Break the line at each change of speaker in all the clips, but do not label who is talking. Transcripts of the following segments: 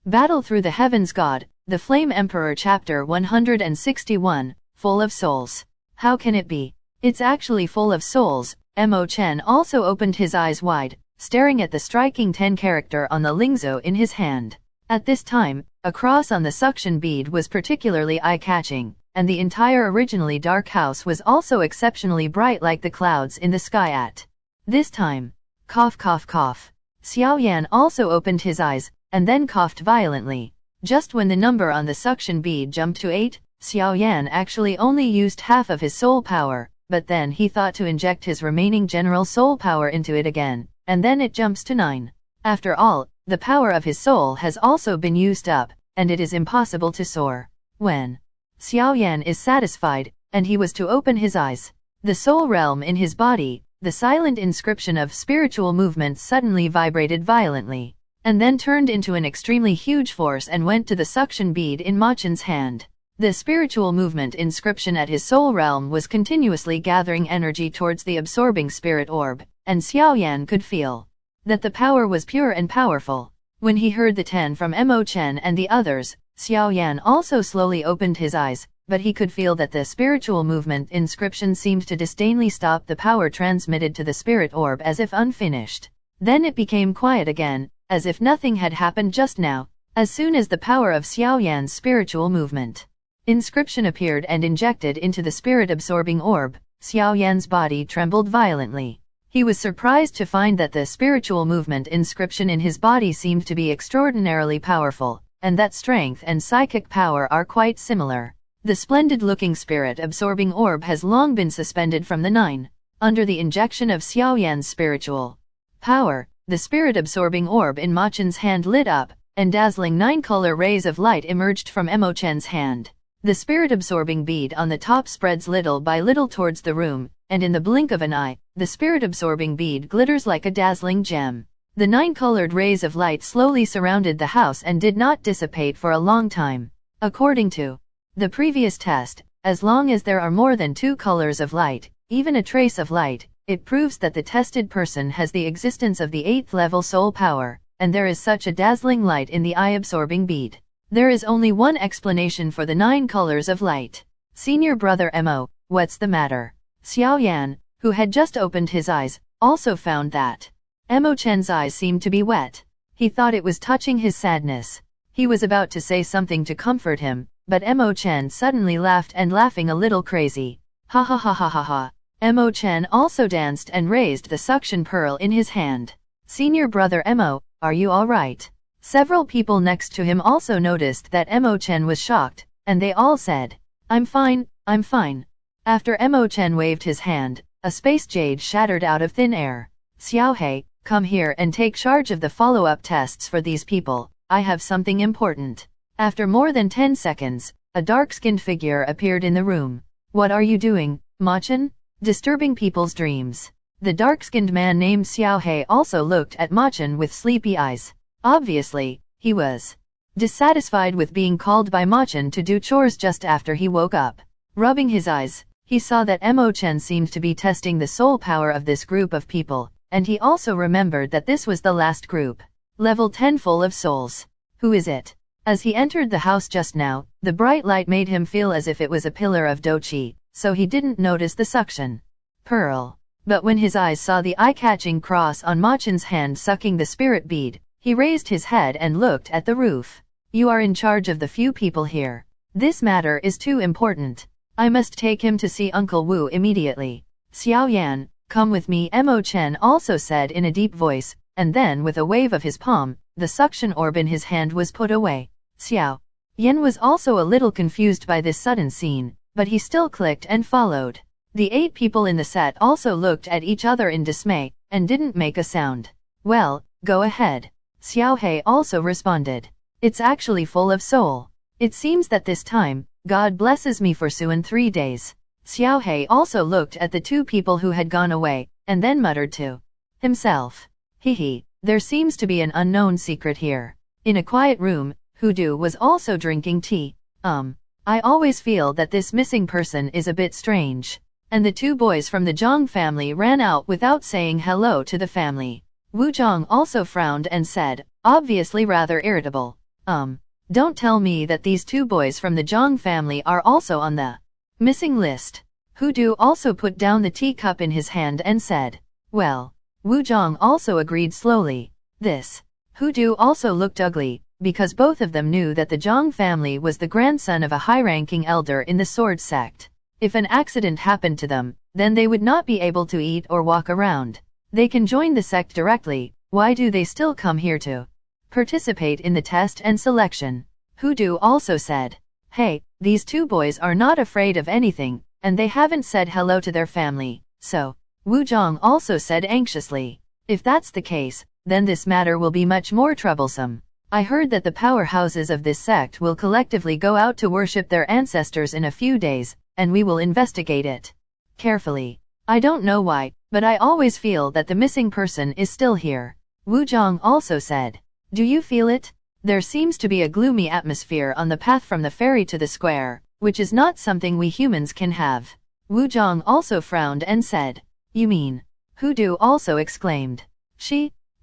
Battle Through the Heavens God, The Flame Emperor Chapter 161, Full of Souls. How can it be? It's actually full of souls. Mo Chen also opened his eyes wide, staring at the striking 10 character on the lingzhou in his hand. At this time, a cross on the suction bead was particularly eye-catching, and the entire originally dark house was also exceptionally bright like the clouds in the sky at this time. Cough cough cough. Xiaoyan also opened his eyes, and then coughed violently. Just when the number on the suction bead jumped to 8, Xiaoyan actually only used half of his soul power, but then he thought to inject his remaining general soul power into it again, and then it jumps to 9. After all, the power of his soul has also been used up, and it is impossible to soar. When Xiaoyan is satisfied, and he was to open his eyes, the soul realm in his body, the silent inscription of spiritual movement suddenly vibrated violently, and then turned into an extremely huge force and went to the suction bead in Ma Chen's hand. The spiritual movement inscription at his soul realm was continuously gathering energy towards the absorbing spirit orb, and Xiaoyan could feel that the power was pure and powerful. When he heard the 10 from Mo Chen and the others, Xiaoyan also slowly opened his eyes, but he could feel that the spiritual movement inscription seemed to disdainfully stop the power transmitted to the spirit orb as if unfinished. Then it became quiet again, as if nothing had happened just now. As soon as the power of Xiaoyan's spiritual movement inscription appeared and injected into the spirit-absorbing orb, Xiaoyan's body trembled violently. He was surprised to find that the spiritual movement inscription in his body seemed to be extraordinarily powerful, and that strength and psychic power are quite similar. The splendid-looking spirit-absorbing orb has long been suspended from the 9. Under the injection of Xiaoyan's spiritual power, the spirit-absorbing orb in Ma Chen's hand lit up, and dazzling 9-color rays of light emerged from Mo Chen's hand. The spirit-absorbing bead on the top spreads little by little towards the room, and in the blink of an eye, the spirit-absorbing bead glitters like a dazzling gem. The 9-colored rays of light slowly surrounded the house and did not dissipate for a long time. According to the previous test, as long as there are more than 2 colors of light, even a trace of light, it proves that the tested person has the existence of the 8th level soul power, and there is such a dazzling light in the eye-absorbing bead. There is only one explanation for the 9 colors of light. Senior brother Mo, what's the matter? Xiaoyan, who had just opened his eyes, also found that Mo Chen's eyes seemed to be wet. He thought it was touching his sadness. He was about to say something to comfort him, but Mo Chen suddenly laughed, and laughing a little crazy. Ha ha ha ha ha ha. Mo Chen also danced and raised the suction pearl in his hand. Senior brother Mo, are you alright? Several people next to him also noticed that Mo Chen was shocked, and they all said, I'm fine, I'm fine. After Mo Chen waved his hand, a space jade shattered out of thin air. Xiaohei, come here and take charge of the follow-up tests for these people. I have something important. After more than 10 seconds, a dark-skinned figure appeared in the room. What are you doing, Ma Chen? Disturbing people's dreams. The dark-skinned man named Xiaohei also looked at Ma Chen with sleepy eyes. Obviously, he was dissatisfied with being called by Ma Chen to do chores just after he woke up. Rubbing his eyes, he saw that Mo Chen seemed to be testing the soul power of this group of people, and he also remembered that this was the last group. Level 10 full of souls. Who is it? As he entered the house just now, the bright light made him feel as if it was a pillar of douqi, so he didn't notice the suction pearl. But when his eyes saw the eye-catching cross on Ma Chen's hand sucking the spirit bead, he raised his head and looked at the roof. You are in charge of the few people here. This matter is too important. I must take him to see Uncle Wu immediately. Xiaoyan, come with me, Mo Chen also said in a deep voice, and then with a wave of his palm, the suction orb in his hand was put away. Xiaoyan was also a little confused by this sudden scene, but he still clicked and followed. The 8 people in the set also looked at each other in dismay, and didn't make a sound. Well, go ahead. Xiaohei also responded. It's actually full of soul. It seems that this time, God blesses me for soon 3 days. Xiaohei also looked at the 2 people who had gone away, and then muttered to himself. Hehe, there seems to be an unknown secret here. In a quiet room, Hudu was also drinking tea. I always feel that this missing person is a bit strange. And the 2 boys from the Zhang family ran out without saying hello to the family. Wu Zhang also frowned and said, obviously rather irritable. Don't tell me that these two boys from the Zhang family are also on the missing list. Hu Du also put down the teacup in his hand and said, well. Wu Zhang also agreed slowly. This. Hu Du also looked ugly, because both of them knew that the Zhang family was the grandson of a high-ranking elder in the sword sect. If an accident happened to them, then they would not be able to eat or walk around. They can join the sect directly, why do they still come here to participate in the test and selection? Hu Du also said, hey, these two boys are not afraid of anything, and they haven't said hello to their family, so. Wu Zhang also said anxiously, if that's the case, then this matter will be much more troublesome. I heard that the powerhouses of this sect will collectively go out to worship their ancestors in a few days, and we will investigate it carefully. I don't know why, but I always feel that the missing person is still here. Wu Zhang also said, do you feel it? There seems to be a gloomy atmosphere on the path from the ferry to the square, which is not something we humans can have. Wu Zhang also frowned and said, you mean? Hu Du also exclaimed.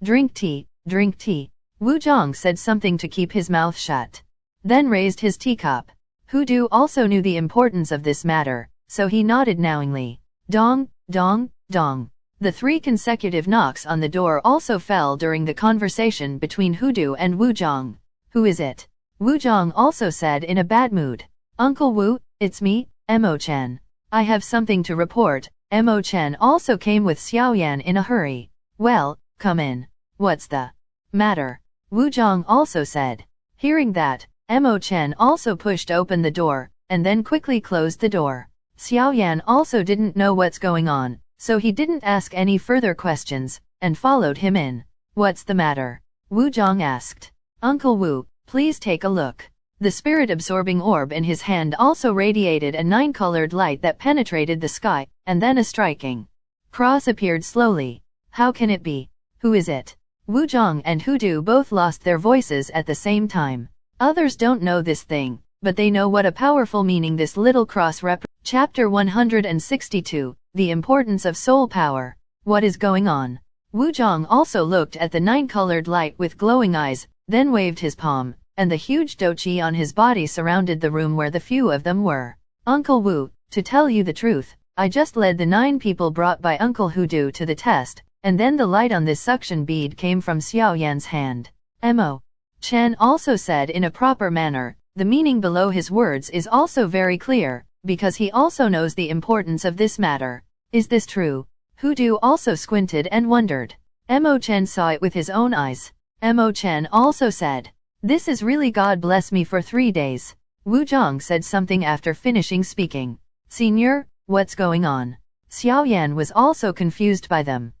Drink tea, drink tea. Wu Zhang said something to keep his mouth shut. Then raised his teacup. Hu Du also knew the importance of this matter, so he nodded knowingly. Dong, dong, dong. The 3 consecutive knocks on the door also fell during the conversation between Hu Du and Wu Zhang. Who is it? Wu Zhang also said in a bad mood. Uncle Wu, it's me, Mo Chen. I have something to report. Mo Chen also came with Xiaoyan in a hurry. Well, come in. What's the matter? Wu Zhang also said. Hearing that, Mo Chen also pushed open the door, and then quickly closed the door. Xiaoyan also didn't know what's going on, so he didn't ask any further questions, and followed him in. What's the matter? Wu Zhang asked. Uncle Wu, please take a look. The spirit-absorbing orb in his hand also radiated a 9-colored light that penetrated the sky, and then a striking cross appeared slowly. How can it be? Who is it? Wu Zhang and Hu Du both lost their voices at the same time. Others don't know this thing, but they know what a powerful meaning this little cross represents. Chapter 162, The Importance of Soul Power. What is going on? Wu Zhang also looked at the 9-colored light with glowing eyes, then waved his palm, and the huge dochi on his body surrounded the room where the few of them were. Uncle Wu, to tell you the truth, I just led the 9 people brought by Uncle Hu Du to the test, and then the light on this suction bead came from Xiaoyan's hand. Mo Chen also said in a proper manner. The meaning below his words is also very clear, because he also knows the importance of this matter. Is this true? Hu Du also squinted and wondered. Mo Chen saw it with his own eyes. Mo Chen also said, this is really God bless me for 3 days. Wu Zhang said something after finishing speaking. Senior, what's going on? Xiaoyan was also confused by them.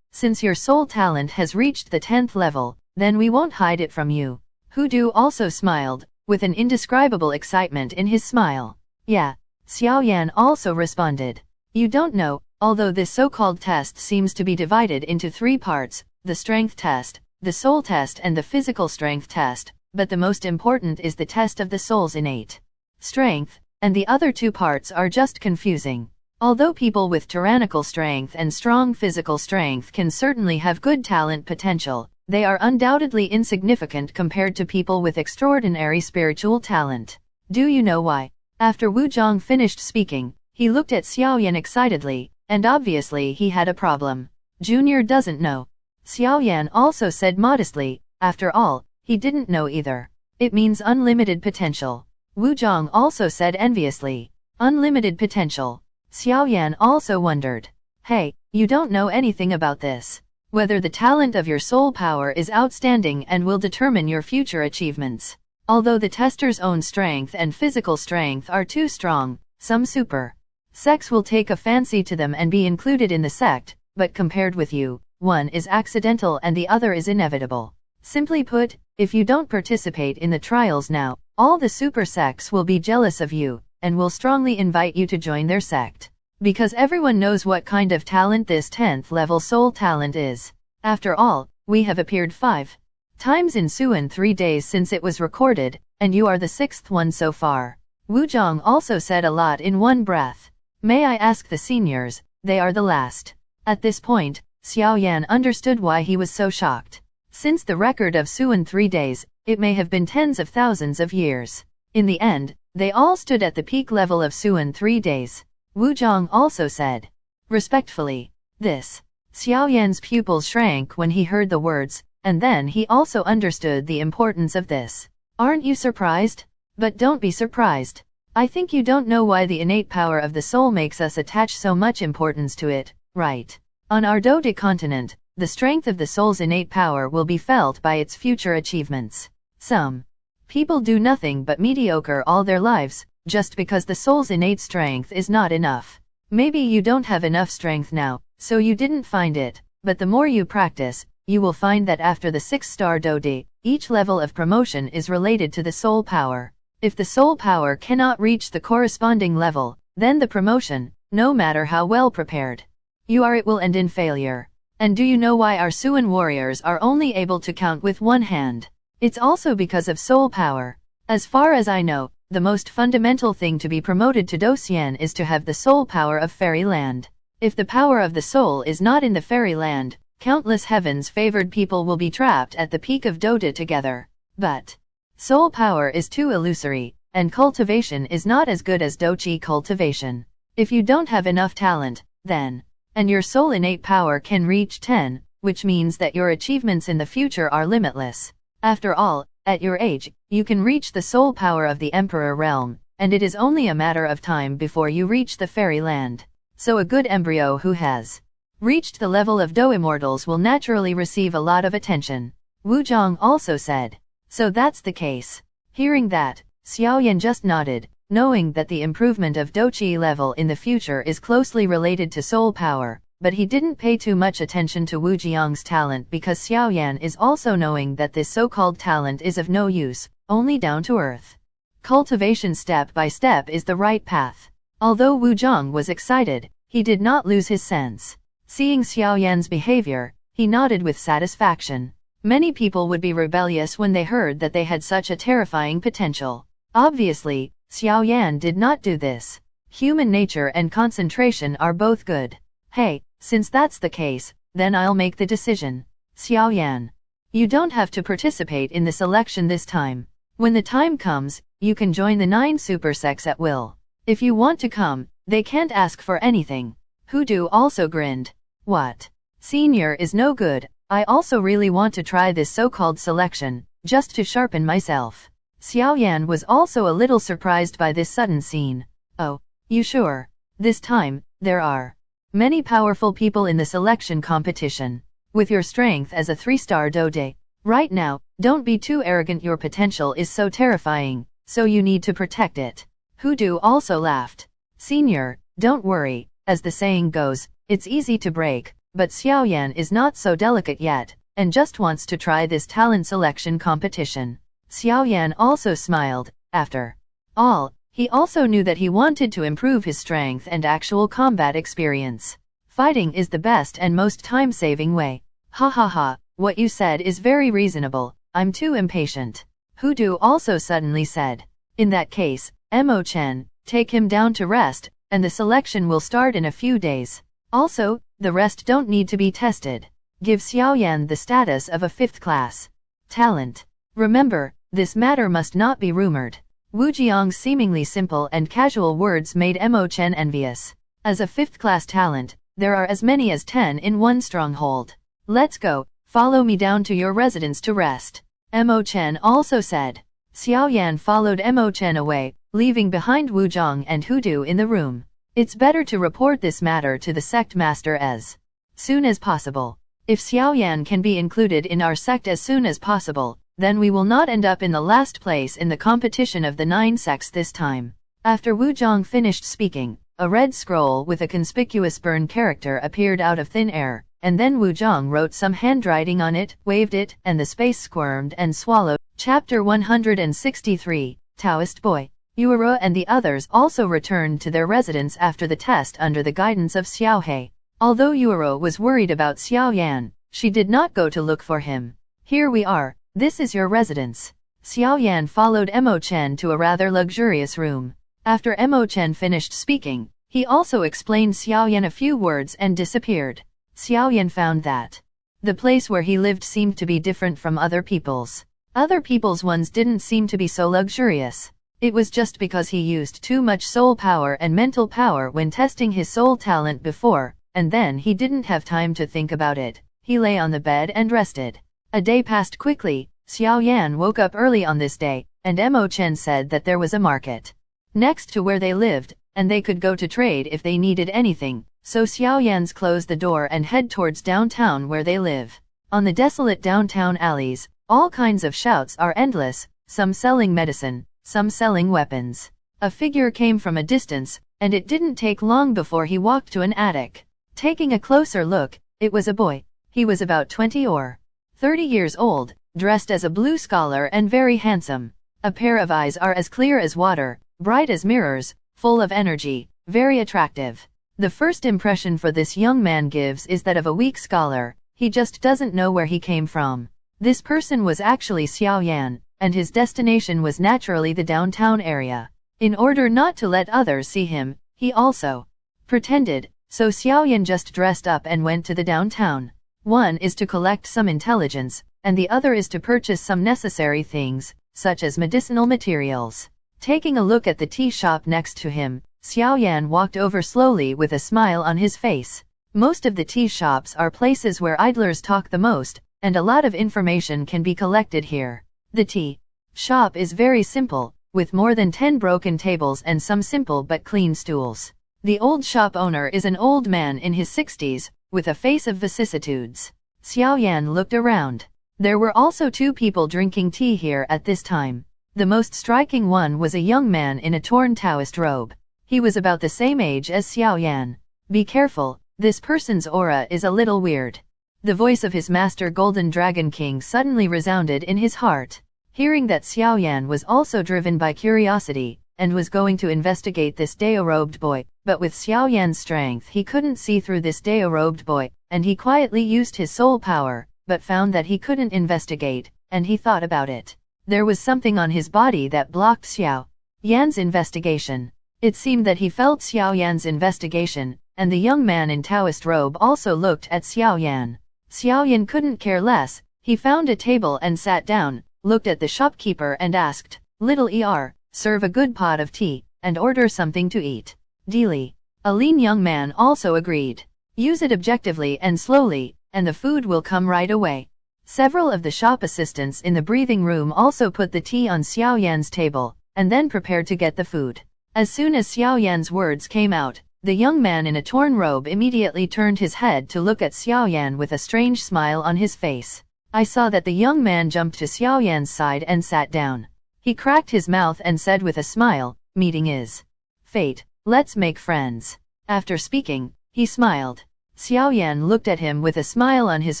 Since your soul talent has reached the 10th level, then we won't hide it from you. Hu Du also smiled, with an indescribable excitement in his smile. Yeah. Xiaoyan also responded. You don't know, although this so-called test seems to be divided into 3 parts, the strength test, the soul test and the physical strength test, but the most important is the test of the soul's innate strength, and the other 2 parts are just confusing. Although people with tyrannical strength and strong physical strength can certainly have good talent potential, they are undoubtedly insignificant compared to people with extraordinary spiritual talent. Do you know why? After Wu Zhang finished speaking, he looked at Xiaoyan excitedly, and obviously he had a problem. Junior doesn't know. Xiaoyan also said modestly, after all, he didn't know either. It means unlimited potential. Wu Zhang also said enviously. Unlimited potential. Xiaoyan also wondered. Hey, you don't know anything about this. Whether the talent of your soul power is outstanding and will determine your future achievements. Although the tester's own strength and physical strength are too strong, some super sects will take a fancy to them and be included in the sect, but compared with you, one is accidental and the other is inevitable. Simply put, if you don't participate in the trials now, all the super sects will be jealous of you, and will strongly invite you to join their sect. Because everyone knows what kind of talent this 10th level soul talent is. After all, we have appeared 5 times in Suan 3 days since it was recorded, and you are the 6th one so far. Wu Zhang also said a lot in one breath. May I ask the seniors, they are the last. At this point, Xiaoyan understood why he was so shocked. Since the record of Suan 3 days, it may have been tens of thousands of years. In the end, they all stood at the peak level of Suan 3 days. Wu Zhang also said. Respectfully. This. Xiaoyan's pupils shrank when he heard the words, and then he also understood the importance of this. Aren't you surprised? But don't be surprised. I think you don't know why the innate power of the soul makes us attach so much importance to it, right? On our Dode continent, the strength of the soul's innate power will be felt by its future achievements. Some people do nothing but mediocre all their lives, just because the soul's innate strength is not enough. Maybe you don't have enough strength now, so you didn't find it, but the more you practice, you will find that after the 6-star Dode, each level of promotion is related to the soul power. If the soul power cannot reach the corresponding level, then the promotion, no matter how well prepared you are, it will end in failure. And do you know why our Suan warriors are only able to count with one hand? It's also because of soul power. As far as I know, the most fundamental thing to be promoted to Dosian is to have the soul power of fairyland. If the power of the soul is not in the fairyland, countless heavens-favored people will be trapped at the peak of Dode together. But soul power is too illusory, and cultivation is not as good as Dochi cultivation. If you don't have enough talent, then, and your soul innate power can reach 10, which means that your achievements in the future are limitless. After all, at your age, you can reach the soul power of the Emperor realm, and it is only a matter of time before you reach the fairyland. So a good embryo who has reached the level of Do immortals will naturally receive a lot of attention. Wu Zhang also said. So that's the case. Hearing that, Xiaoyan just nodded, knowing that the improvement of Dochi level in the future is closely related to soul power, but he didn't pay too much attention to Wu Jiang's talent because Xiaoyan is also knowing that this so-called talent is of no use, only down to earth. Cultivation step by step is the right path. Although Wu Zhang was excited, he did not lose his sense. Seeing Xiaoyan's behavior, he nodded with satisfaction. Many people would be rebellious when they heard that they had such a terrifying potential. Obviously, Xiaoyan did not do this. Human nature and concentration are both good. Hey, since that's the case, then I'll make the decision. Xiaoyan. You don't have to participate in this election this time. When the time comes, you can join the 9 super sects at will. If you want to come, they can't ask for anything. Hudu also grinned. What? Senior is no good. I also really want to try this so-called selection, just to sharpen myself. Xiaoyan was also a little surprised by this sudden scene. Oh, you sure? This time, there are many powerful people in the selection competition. With your strength as a 3-star Dode. Right now, don't be too arrogant, your potential is so terrifying, so you need to protect it. Hudu also laughed. Senior, don't worry, as the saying goes, it's easy to break. But Xiaoyan is not so delicate yet, and just wants to try this talent selection competition. Xiaoyan also smiled. After all, he also knew that he wanted to improve his strength and actual combat experience. Fighting is the best and most time-saving way. Ha ha ha, what you said is very reasonable, I'm too impatient. Hudu also suddenly said. In that case, Mo Chen, take him down to rest, and the selection will start in a few days. Also, the rest don't need to be tested. Give Xiaoyan the status of a 5th class talent. Remember, this matter must not be rumored. Wu Jiang's seemingly simple and casual words made Mo Chen envious. As a 5th class talent, there are as many as 10 in one stronghold. Let's go, follow me down to your residence to rest. Mo Chen also said. Xiaoyan followed Mo Chen away, leaving behind Wu Zhang and Hudu in the room. It's better to report this matter to the sect master as soon as possible. If Xiaoyan can be included in our sect as soon as possible, then we will not end up in the last place in the competition of the 9 sects this time. After Wu Zhang finished speaking, a red scroll with a conspicuous burn character appeared out of thin air, and then Wu Zhang wrote some handwriting on it, waved it, and the space squirmed and swallowed. Chapter 163, Taoist Boy. Yuero and the others also returned to their residence after the test under the guidance of Xiaohe. Although Yuero was worried about Xiaoyan, she did not go to look for him. Here we are, this is your residence. Xiaoyan followed Mo Chen to a rather luxurious room. After Mo Chen finished speaking, he also explained Xiaoyan a few words and disappeared. Xiaoyan found that The place where he lived seemed to be different from other people's. Other people's ones didn't seem to be so luxurious. It was just because he used too much soul power and mental power when testing his soul talent before, and then he didn't have time to think about it. He lay on the bed and rested. A day passed quickly. Xiaoyan woke up early on this day, and Mo Chen said that there was a market next to where they lived, and they could go to trade if they needed anything. So Xiaoyan's closed the door and head towards downtown where they live. On the desolate downtown alleys, all kinds of shouts are endless, some selling medicine, some selling weapons. A figure came from a distance, and it didn't take long before he walked to an attic. Taking a closer look, it was a boy. He was about 20 or 30 years old, dressed as a blue scholar and very handsome. A pair of eyes are as clear as water, bright as mirrors, full of energy, very attractive. The first impression for this young man gives is that of a weak scholar. He just doesn't know where he came from. This person was actually Xiaoyan, and his destination was naturally the downtown area. In order not to let others see him, he also pretended, so Xiaoyan just dressed up and went to the downtown. One is to collect some intelligence, and the other is to purchase some necessary things, such as medicinal materials. Taking a look at the tea shop next to him, Xiaoyan walked over slowly with a smile on his face. Most of the tea shops are places where idlers talk the most, and a lot of information can be collected here. The tea shop is very simple, with more than 10 broken tables and some simple but clean stools. The old shop owner is an old man in his 60s, with a face of vicissitudes. Xiaoyan looked around. There were also 2 people drinking tea here at this time. The most striking one was a young man in a torn Taoist robe. He was about the same age as Xiaoyan. Be careful, this person's aura is a little weird. The voice of his master Golden Dragon King suddenly resounded in his heart. Hearing that Xiaoyan was also driven by curiosity, and was going to investigate this Dao-robed boy, but with Xiaoyan's strength he couldn't see through this Dao-robed boy, and he quietly used his soul power, but found that he couldn't investigate, and he thought about it. There was something on his body that blocked Xiaoyan's investigation. It seemed that he felt Xiaoyan's investigation, and the young man in Taoist robe also looked at Xiaoyan. Xiaoyan couldn't care less. He found a table and sat down, looked at the shopkeeper and asked, "Little Er, serve a good pot of tea, and order something to eat." Dealy. A lean young man also agreed. "Use it objectively and slowly, and the food will come right away." Several of the shop assistants in the breathing room also put the tea on Xiaoyan's table, and then prepared to get the food. As soon as Xiaoyan's words came out, the young man in a torn robe immediately turned his head to look at Xiaoyan with a strange smile on his face. I saw that the young man jumped to Xiaoyan's side and sat down. He cracked his mouth and said with a smile, "Meeting is fate. Let's make friends." After speaking, he smiled. Xiaoyan looked at him with a smile on his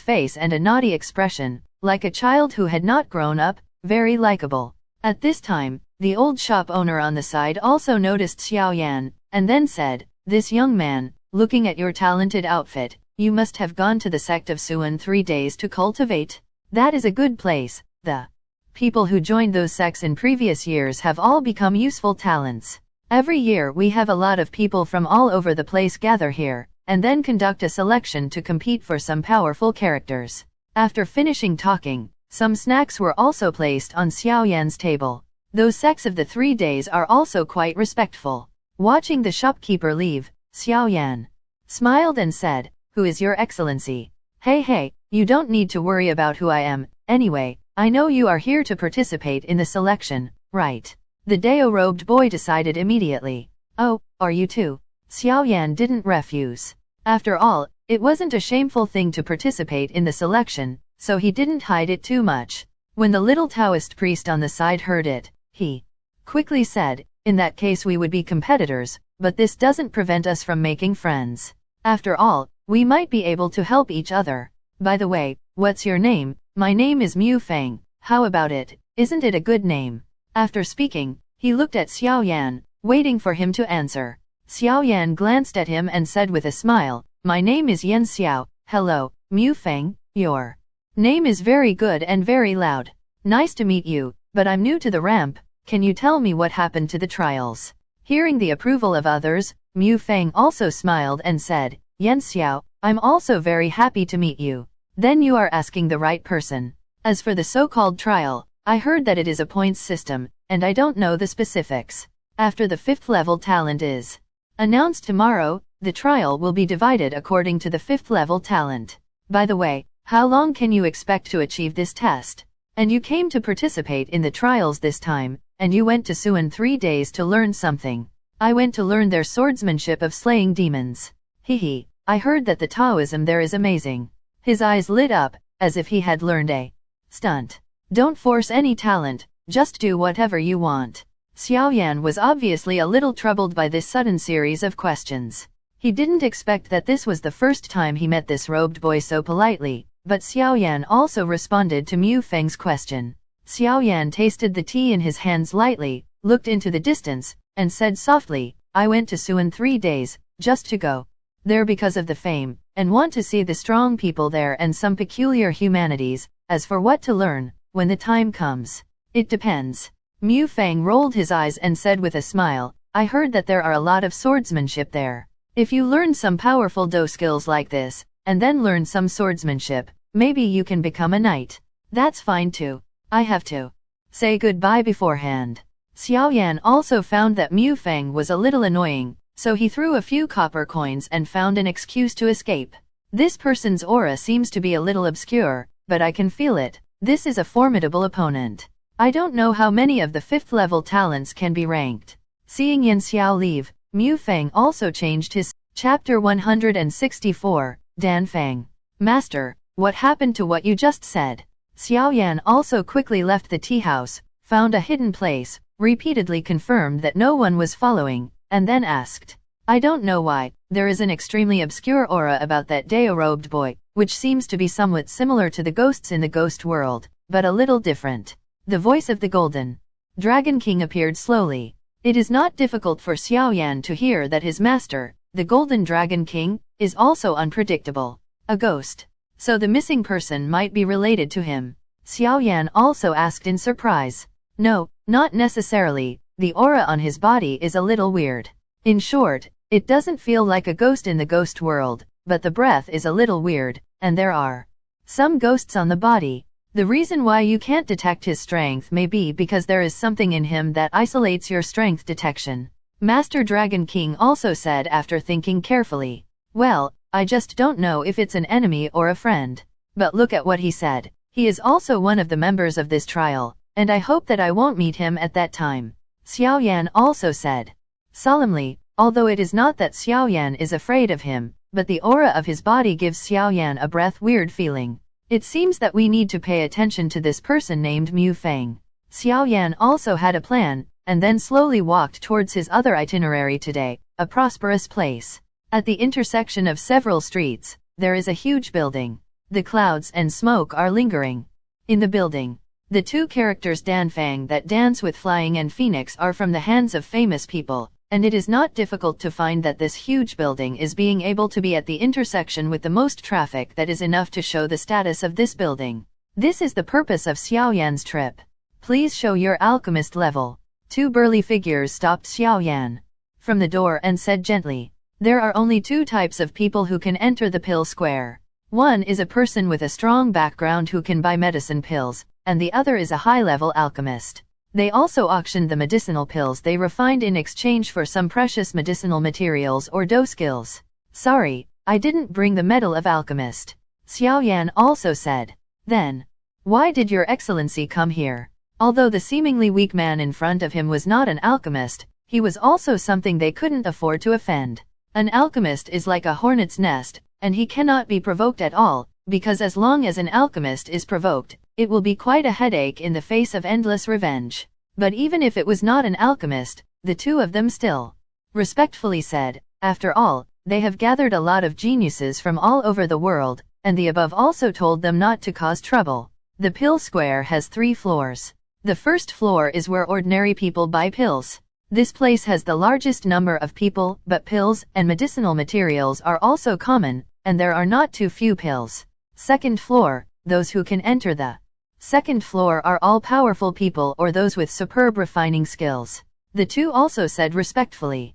face and a naughty expression, like a child who had not grown up, very likable. At this time, the old shop owner on the side also noticed Xiaoyan, and then said, "This young man, looking at your talented outfit, you must have gone to the sect of Suan 3 days to cultivate. That is a good place. The people who joined those sects in previous years have all become useful talents. Every year we have a lot of people from all over the place gather here, and then conduct a selection to compete for some powerful characters." After finishing talking, some snacks were also placed on Xiaoyan's table. Those sects of the 3 days are also quite respectful. Watching the shopkeeper leave, Xiaoyan smiled and said, "Who is your excellency?" Hey, you don't need to worry about who I am. Anyway, I know you are here to participate in the selection, right?" The Dao-robed boy decided immediately. "Oh, are you too?" Xiaoyan didn't refuse. After all, it wasn't a shameful thing to participate in the selection, so he didn't hide it too much. When the little Taoist priest on the side heard it, he quickly said, "In that case we would be competitors, but this doesn't prevent us from making friends. After all, we might be able to help each other. By the way, what's your name?" "My name is Mu Feng. How about it? Isn't it a good name?" After speaking, he looked at Xiaoyan, waiting for him to answer. Xiaoyan glanced at him and said with a smile, "My name is Yan Xiao. Hello, Mu Feng, your name is very good and very loud. Nice to meet you, but I'm new to the ramp. Can you tell me what happened to the trials?" Hearing the approval of others, Mu Feng also smiled and said, "Yan Xiao, I'm also very happy to meet you. Then you are asking the right person. As for the so-called trial, I heard that it is a points system, and I don't know the specifics. After the 5th level talent is announced tomorrow, the trial will be divided according to the 5th level talent. By the way, how long can you expect to achieve this test? And you came to participate in the trials this time, and you went to Suan 3 days to learn something. I went to learn their swordsmanship of slaying demons. Hehe, I heard that the Taoism there is amazing. His eyes lit up, as if he had learned a stunt. Don't force any talent, just do whatever you want. Xiaoyan was obviously a little troubled by this sudden series of questions. He didn't expect that this was the first time he met this robed boy so politely, but Xiaoyan also responded to Mu Feng's question. Xiaoyan tasted the tea in his hands lightly, looked into the distance, and said softly, I went to Suan 3 days, just to go there because of the fame, and want to see the strong people there and some peculiar humanities. As for what to learn, when the time comes, it depends. Mu Feng rolled his eyes and said with a smile, I heard that there are a lot of swordsmanship there. If you learn some powerful do skills like this, and then learn some swordsmanship, maybe you can become a knight. That's fine too. I have to say goodbye beforehand. Xiaoyan also found that Mu Feng was a little annoying, so he threw a few copper coins and found an excuse to escape. This person's aura seems to be a little obscure, but I can feel it. This is a formidable opponent. I don't know how many of the 5th level talents can be ranked. Seeing Yan Xiao leave, Mu Feng also changed his Chapter 164, Dan Feng. Master, what happened to what you just said? Xiaoyan also quickly left the tea house, found a hidden place, repeatedly confirmed that no one was following, and then asked. I don't know why, there is an extremely obscure aura about that Dao-robed boy, which seems to be somewhat similar to the ghosts in the ghost world, but a little different. The voice of the Golden Dragon King appeared slowly. It is not difficult for Xiaoyan to hear that his master, the Golden Dragon King, is also unpredictable. A ghost. So the missing person might be related to him. Xiaoyan also asked in surprise. No, not necessarily, the aura on his body is a little weird. In short, it doesn't feel like a ghost in the ghost world, but the breath is a little weird, and there are some ghosts on the body. The reason why you can't detect his strength may be because there is something in him that isolates your strength detection. Master Dragon King also said after thinking carefully. Well, I just don't know if it's an enemy or a friend. But look at what he said. He is also one of the members of this trial, and I hope that I won't meet him at that time. Xiaoyan also said solemnly, although it is not that Xiaoyan is afraid of him, but the aura of his body gives Xiaoyan a weird feeling. It seems that we need to pay attention to this person named Mu Feng. Xiaoyan also had a plan, and then slowly walked towards his other itinerary today, a prosperous place. At the intersection of several streets, there is a huge building. The clouds and smoke are lingering. In the building, the two characters Danfang that dance with Flying and Phoenix are from the hands of famous people, and it is not difficult to find that this huge building is being able to be at the intersection with the most traffic that is enough to show the status of this building. This is the purpose of Xiaoyan's trip. Please show your alchemist level. Two burly figures stopped Xiaoyan from the door and said gently, there are only two types of people who can enter the pill square. One is a person with a strong background who can buy medicine pills, and the other is a high-level alchemist. They also auctioned the medicinal pills they refined in exchange for some precious medicinal materials or do skills. Sorry, I didn't bring the medal of alchemist. Xiaoyan also said. Then, why did your excellency come here? Although the seemingly weak man in front of him was not an alchemist, he was also something they couldn't afford to offend. An alchemist is like a hornet's nest, and he cannot be provoked at all, because as long as an alchemist is provoked, it will be quite a headache in the face of endless revenge. But even if it was not an alchemist, the two of them still respectfully said, after all, they have gathered a lot of geniuses from all over the world, and the above also told them not to cause trouble. The pill square has 3 floors. The first floor is where ordinary people buy pills. This place has the largest number of people, but pills and medicinal materials are also common, and there are not too few pills. Second floor, those who can enter the second floor are all powerful people or those with superb refining skills. The two also said respectfully.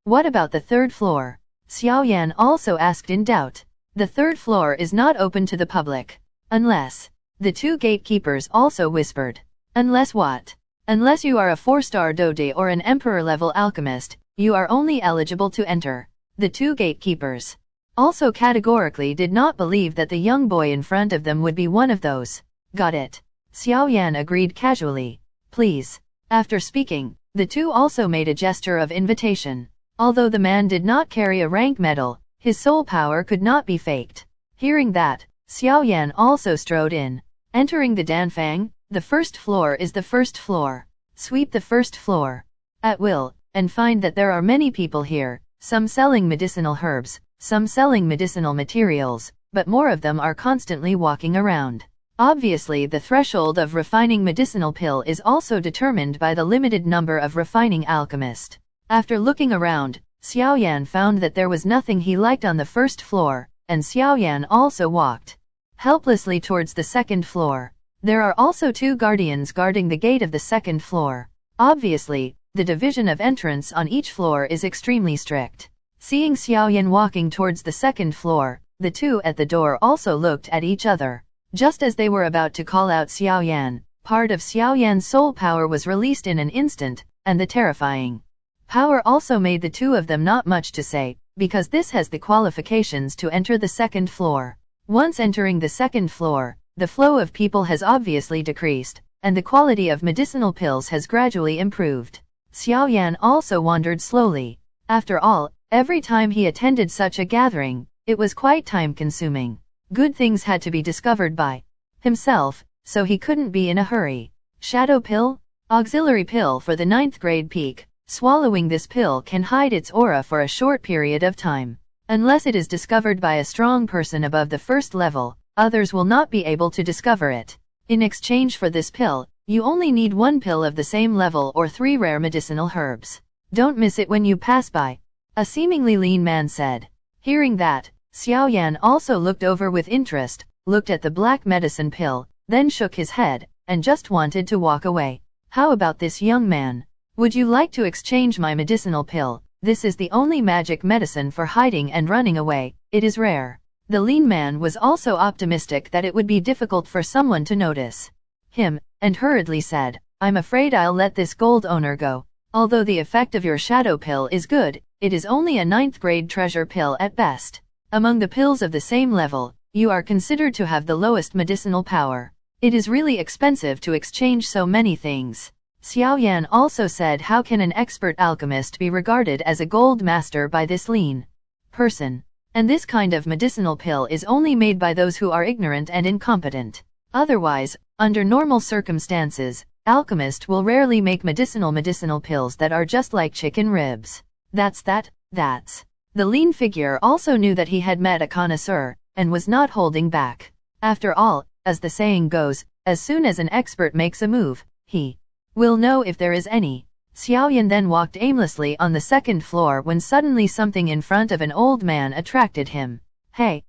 What about the third floor? Xiaoyan also asked in doubt. The third floor is not open to the public. Unless. The two gatekeepers also whispered. Unless what? Unless you are a 4-star doge or an emperor-level alchemist, you are only eligible to enter. The two gatekeepers also categorically did not believe that the young boy in front of them would be one of those. Got it. Xiaoyan agreed casually. Please. After speaking, the two also made a gesture of invitation. Although the man did not carry a rank medal, his soul power could not be faked. Hearing that, Xiaoyan also strode in. Entering the Danfang, the first floor is the first floor. Sweep the first floor at will, and find that there are many people here, some selling medicinal herbs, some selling medicinal materials, but more of them are constantly walking around. Obviously, the threshold of refining medicinal pill is also determined by the limited number of refining alchemists. After looking around, Xiaoyan found that there was nothing he liked on the first floor, and Xiaoyan also walked helplessly towards the second floor. There are also two guardians guarding the gate of the second floor. Obviously, the division of entrance on each floor is extremely strict. Seeing Xiaoyan walking towards the second floor, the two at the door also looked at each other. Just as they were about to call out Xiaoyan, part of Xiaoyan's soul power was released in an instant, and the terrifying power also made the two of them not much to say, because this has the qualifications to enter the second floor. Once entering the second floor, the flow of people has obviously decreased, and the quality of medicinal pills has gradually improved. Xiaoyan also wandered slowly. After all, every time he attended such a gathering, it was quite time-consuming. Good things had to be discovered by himself, so he couldn't be in a hurry. Shadow pill? Auxiliary pill for the 9th grade peak. Swallowing this pill can hide its aura for a short period of time. Unless it is discovered by a strong person above the first level, others will not be able to discover it. In exchange for this pill, you only need 1 pill of the same level or 3 rare medicinal herbs. Don't miss it when you pass by, a seemingly lean man said. Hearing that, Xiaoyan also looked over with interest, looked at the black medicine pill, then shook his head, and just wanted to walk away. How about this young man? Would you like to exchange my medicinal pill? This is the only magic medicine for hiding and running away. It is rare. The lean man was also optimistic that it would be difficult for someone to notice him, and hurriedly said, I'm afraid I'll let this gold owner go. Although the effect of your shadow pill is good, it is only a 9th grade treasure pill at best. Among the pills of the same level, you are considered to have the lowest medicinal power. It is really expensive to exchange so many things. Xiaoyan also said, how can an expert alchemist be regarded as a gold master by this lean person? And this kind of medicinal pill is only made by those who are ignorant and incompetent. Otherwise, under normal circumstances, alchemists will rarely make medicinal pills that are just like chicken ribs. That's. The lean figure also knew that he had met a connoisseur, and was not holding back. After all, as the saying goes, as soon as an expert makes a move, he will know if there is any. Xiaoyan then walked aimlessly on the second floor when suddenly something in front of an old man attracted him. Hey,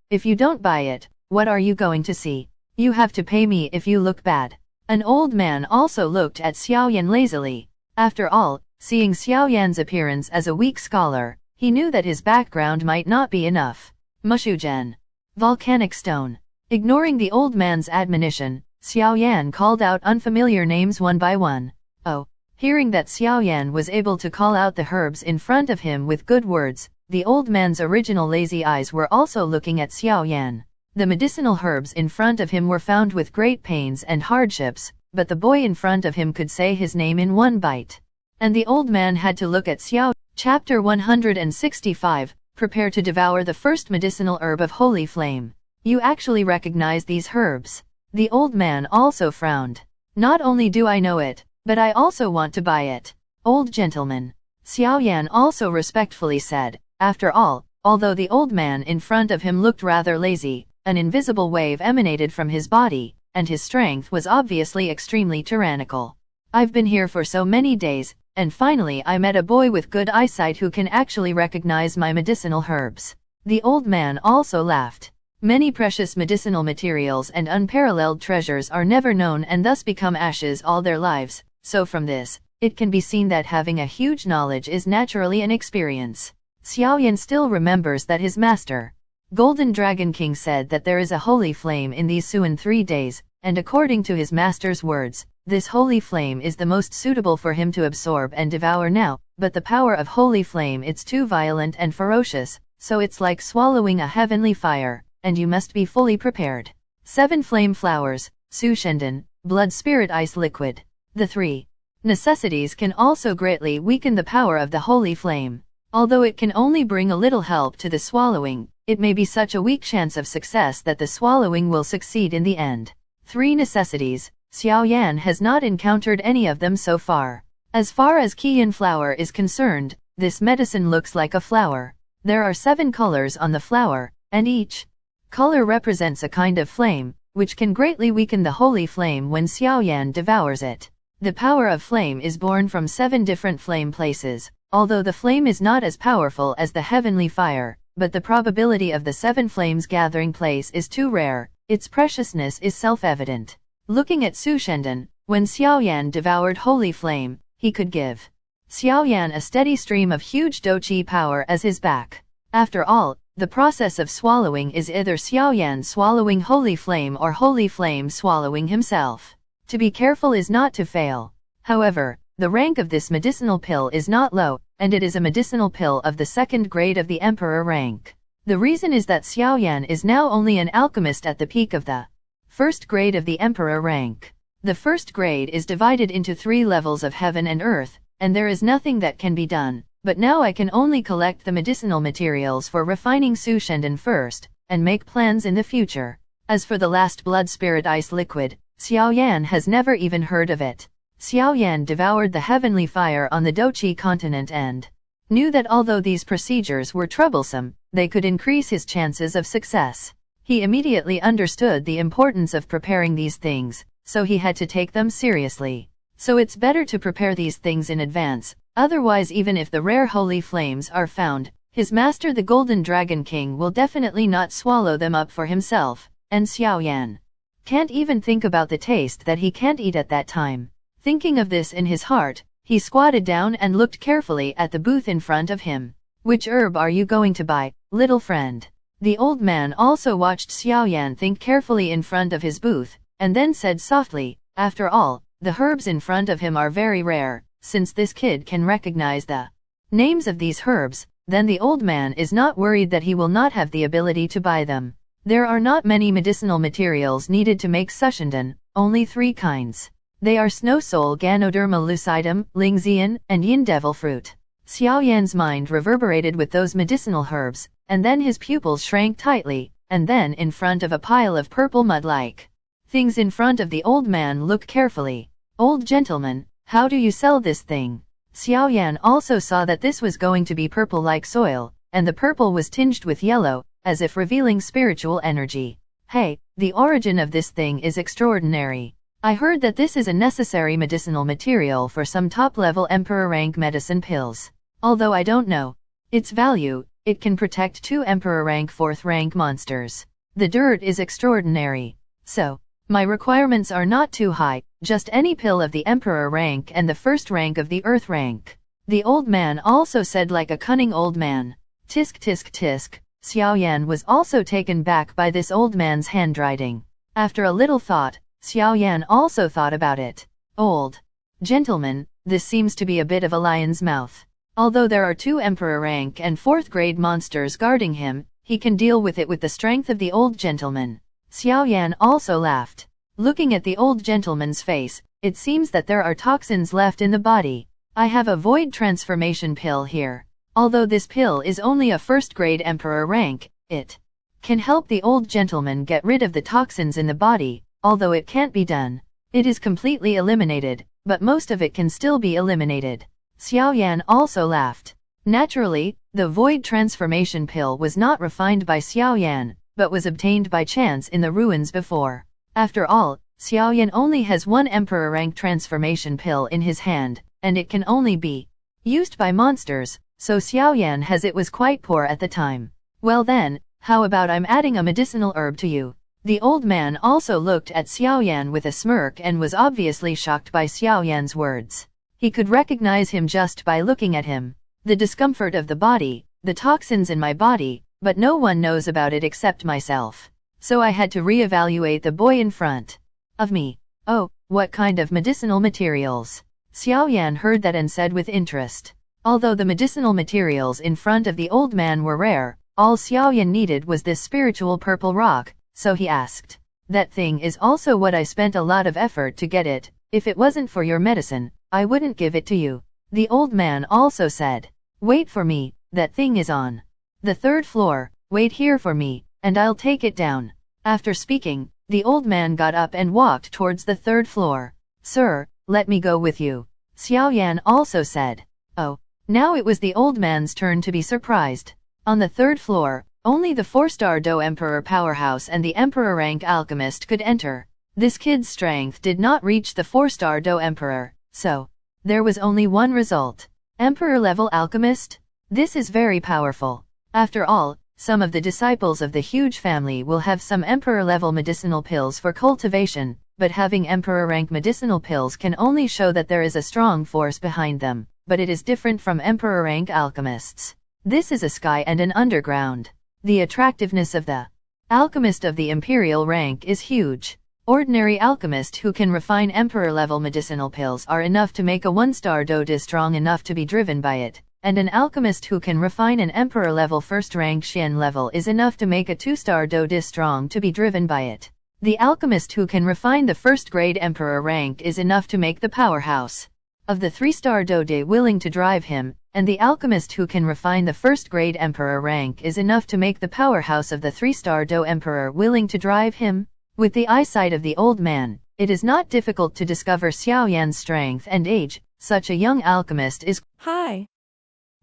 if you don't buy it, what are you going to see? You have to pay me if you look bad. An old man also looked at Xiaoyan lazily. After all, seeing Xiaoyan's appearance as a weak scholar, he knew that his background might not be enough. Mushugen. Volcanic stone. Ignoring the old man's admonition, Xiaoyan called out unfamiliar names one by one. Oh. Hearing that Xiaoyan was able to call out the herbs in front of him with good words, the old man's original lazy eyes were also looking at Xiaoyan. The medicinal herbs in front of him were found with great pains and hardships, but the boy in front of him could say his name in one bite. And the old man had to look at Xiao. Chapter 165, Prepare to devour the first medicinal herb of holy flame. You actually recognize these herbs? The old man also frowned. Not only do I know it, but I also want to buy it. Old gentleman. Xiaoyan also respectfully said. After all, although the old man in front of him looked rather lazy, an invisible wave emanated from his body, and his strength was obviously extremely tyrannical. I've been here for so many days, and finally I met a boy with good eyesight who can actually recognize my medicinal herbs. The old man also laughed. Many precious medicinal materials and unparalleled treasures are never known and thus become ashes all their lives. So from this, it can be seen that having a huge knowledge is naturally an experience. Xiaoyan still remembers that his master Golden Dragon King said that there is a holy flame in these Suan 3 days, and according to his master's words, this holy flame is the most suitable for him to absorb and devour now, but the power of holy flame it's too violent and ferocious, so it's like swallowing a heavenly fire, and you must be fully prepared. 7 flame flowers, Su Shendan, blood spirit ice liquid. The 3 necessities can also greatly weaken the power of the holy flame. Although it can only bring a little help to the swallowing, it may be such a weak chance of success that the swallowing will succeed in the end. 3 necessities, Xiaoyan has not encountered any of them so far. As far as Qian flower is concerned, this medicine looks like a flower. There are 7 colors on the flower, and each color represents a kind of flame, which can greatly weaken the holy flame when Xiaoyan devours it. The power of flame is born from 7 different flame places, although the flame is not as powerful as the heavenly fire, but the probability of the 7 flames gathering place is too rare, its preciousness is self-evident. Looking at Su Shendan, when Xiaoyan devoured holy flame, he could give Xiaoyan a steady stream of huge douqi power as his back. After all, the process of swallowing is either Xiaoyan swallowing holy flame or holy flame swallowing himself. To be careful is not to fail. However, the rank of this medicinal pill is not low, and it is a medicinal pill of the 2nd grade of the Emperor rank. The reason is that Xiaoyan is now only an alchemist at the peak of the 1st grade of the Emperor rank. The 1st grade is divided into 3 levels of heaven and earth, and there is nothing that can be done, but now I can only collect the medicinal materials for refining Su Shendan first, and make plans in the future. As for the last blood spirit ice liquid, Xiaoyan has never even heard of it. Xiaoyan devoured the heavenly fire on the Douqi continent and knew that although these procedures were troublesome, they could increase his chances of success. He immediately understood the importance of preparing these things, so he had to take them seriously. So it's better to prepare these things in advance, otherwise even if the rare holy flames are found, his master the Golden Dragon King will definitely not swallow them up for himself, and Xiaoyan can't even think about the taste that he can't eat at that time. Thinking of this in his heart, he squatted down and looked carefully at the booth in front of him. Which herb are you going to buy, little friend? The old man also watched Xiaoyan think carefully in front of his booth, and then said softly, after all, the herbs in front of him are very rare, since this kid can recognize the names of these herbs, then the old man is not worried that he will not have the ability to buy them. There are not many medicinal materials needed to make Sushindan, only 3 kinds. They are Snowsoul Ganoderma lucidum, Lingxian, and Yin Devil Fruit. Xiaoyan's mind reverberated with those medicinal herbs, and then his pupils shrank tightly, and then in front of a pile of purple mud-like things in front of the old man look carefully. Old gentleman, how do you sell this thing? Xiaoyan also saw that this was going to be purple like soil, and the purple was tinged with yellow, as if revealing spiritual energy. Hey, the origin of this thing is extraordinary. I heard that this is a necessary medicinal material for some top-level Emperor rank medicine pills. Although I don't know its value, it can protect 2 Emperor rank 4th rank monsters. The dirt is extraordinary. So, my requirements are not too high, just any pill of the Emperor rank and the 1st rank of the Earth rank. The old man also said like a cunning old man. Tisk tisk tisk. Xiaoyan was also taken back by this old man's handwriting. After a little thought, Xiaoyan also thought about it. Old gentleman, this seems to be a bit of a lion's mouth. Although there are 2 Emperor rank and 4th grade monsters guarding him, he can deal with it with the strength of the old gentleman. Xiaoyan also laughed. Looking at the old gentleman's face, it seems that there are toxins left in the body. I have a void transformation pill here. Although this pill is only a 1st grade Emperor rank, it can help the old gentleman get rid of the toxins in the body, although it can't be done. It is completely eliminated, but most of it can still be eliminated. Xiaoyan also laughed. Naturally, the void transformation pill was not refined by Xiaoyan, but was obtained by chance in the ruins before. After all, Xiaoyan only has 1 Emperor rank transformation pill in his hand, and it can only be used by monsters, so Xiaoyan has it was quite poor at the time. Well then, how about I'm adding a medicinal herb to you? The old man also looked at Xiaoyan with a smirk and was obviously shocked by Xiaoyan's words. He could recognize him just by looking at him. The discomfort of the body, the toxins in my body, but no one knows about it except myself. So I had to re-evaluate the boy in front of me. Oh, what kind of medicinal materials? Xiaoyan heard that and said with interest. Although the medicinal materials in front of the old man were rare, all Xiaoyan needed was this spiritual purple rock, so he asked. That thing is also what I spent a lot of effort to get it. If it wasn't for your medicine, I wouldn't give it to you. The old man also said. Wait for me, that thing is on the 3rd floor, wait here for me, and I'll take it down. After speaking, the old man got up and walked towards the 3rd floor. Sir, let me go with you. Xiaoyan also said. Oh, now it was the old man's turn to be surprised. On the 3rd floor, only the 4-star Do Emperor powerhouse and the Emperor rank alchemist could enter. This kid's strength did not reach the 4-star Do Emperor, so there was only one result. Emperor level alchemist? This is very powerful. After all, some of the disciples of the huge family will have some Emperor level medicinal pills for cultivation, but having Emperor rank medicinal pills can only show that there is a strong force behind them, but it is different from Emperor rank alchemists. This is a sky and an underground. The attractiveness of the alchemist of the imperial rank is huge. Ordinary alchemist who can refine emperor-level medicinal pills are enough to make a 1-star Do strong enough to be driven by it, and an alchemist who can refine an emperor-level 1st-rank Xian level is enough to make a 2-star Do strong to be driven by it. The alchemist who can refine the 1st-grade emperor rank is enough to make the powerhouse of the 3-star Do willing to drive him, and the alchemist who can refine the 1st-grade emperor rank is enough to make the powerhouse of the 3-star Do emperor willing to drive him. With the eyesight of the old man, it is not difficult to discover Xiaoyan's strength and age. Such a young alchemist is.
Hi.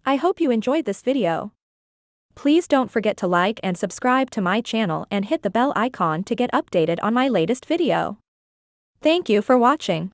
I hope you enjoyed this video. Please don't forget to like and subscribe to my channel and hit the bell icon to get updated on my latest video. Thank you for watching.